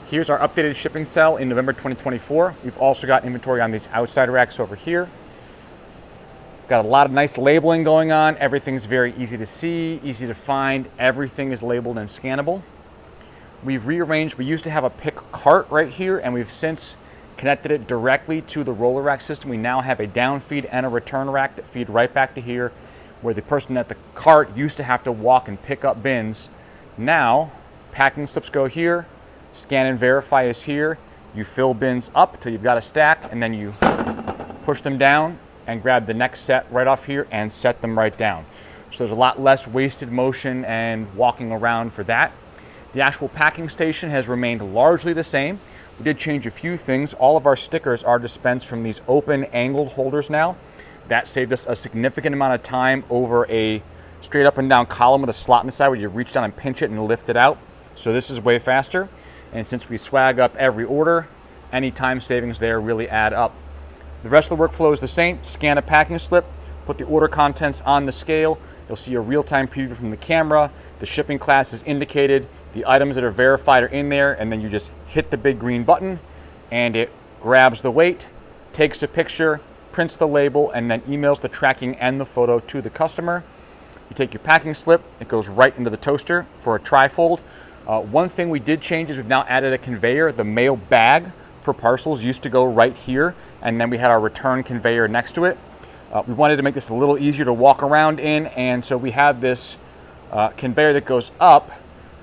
Here's our updated shipping cell in November 2024. We've also got inventory on these outside racks over here. Got a lot of nice labeling going on. Everything's very easy to see, easy to find. Everything is labeled and scannable. We've rearranged. We used to have a pick cart right here, and we've since connected it directly to the roller rack system. We now have a down feed and a return rack that feed right back to here, where the person at the cart used to have to walk and pick up bins. Now, packing slips go here, scan and verify is here. You fill bins up till you've got a stack, and then you push them down and grab the next set right off here and set them right down. So there's a lot less wasted motion and walking around for that. The actual packing station has remained largely the same. We did change a few things. All of our stickers are dispensed from these open angled holders now. That saved us a significant amount of time over a straight up and down column with a slot in the side where you reach down and pinch it and lift it out. So this is way faster. And since we swag up every order, any time savings there really add up. The rest of the workflow is the same. Scan a packing slip, put the order contents on the scale. You'll see a real-time preview from the camera. The shipping class is indicated. The items that are verified are in there, and then you just hit the big green button and it grabs the weight, takes a picture, prints the label, and then emails the tracking and the photo to the customer. You take your packing slip, it goes right into the toaster for a tri-fold. One thing we did change is we've now added a conveyor. The mail bag for parcels used to go right here, and then we had our return conveyor next to it. We wanted to make this a little easier to walk around in, and so we have this conveyor that goes up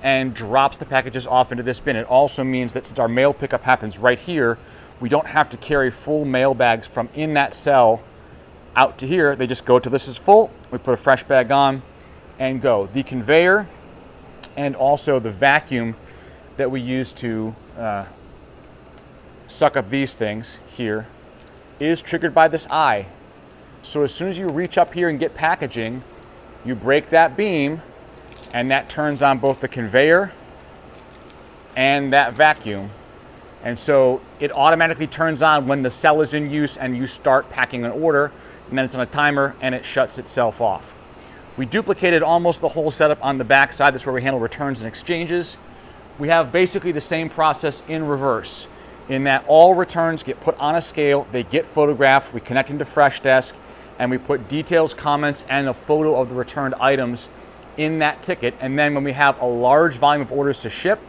and drops the packages off into this bin. It also means that since our mail pickup happens right here, we don't have to carry full mail bags from in that cell out to here. They just go till this is full, we put a fresh bag on and go. The conveyor and also the vacuum that we use to suck up these things here is triggered by this eye. So as soon as you reach up here and get packaging, you break that beam and that turns on both the conveyor and that vacuum. And so it automatically turns on when the cell is in use and you start packing an order, and then it's on a timer and it shuts itself off. We duplicated almost the whole setup on the back side. That's where we handle returns and exchanges. We have basically the same process in reverse, in that all returns get put on a scale, they get photographed, we connect into Freshdesk, and we put details, comments, and a photo of the returned items in that ticket. And then when we have a large volume of orders to ship,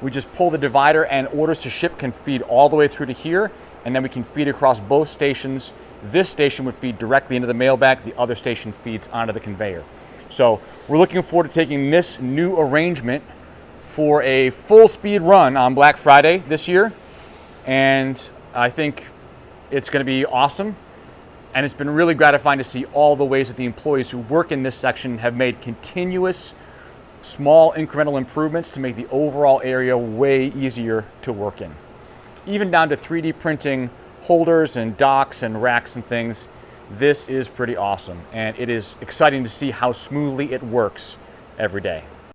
we just pull the divider and orders to ship can feed all the way through to here, and then we can feed across both stations. This station would feed directly into the mailbag, the other station feeds onto the conveyor. So we're looking forward to taking this new arrangement for a full speed run on Black Friday this year, and I think it's going to be awesome. And it's been really gratifying to see all the ways that the employees who work in this section have made continuous, small incremental improvements to make the overall area way easier to work in. Even down to 3D printing holders and docks and racks and things. This is pretty awesome, and it is exciting to see how smoothly it works every day.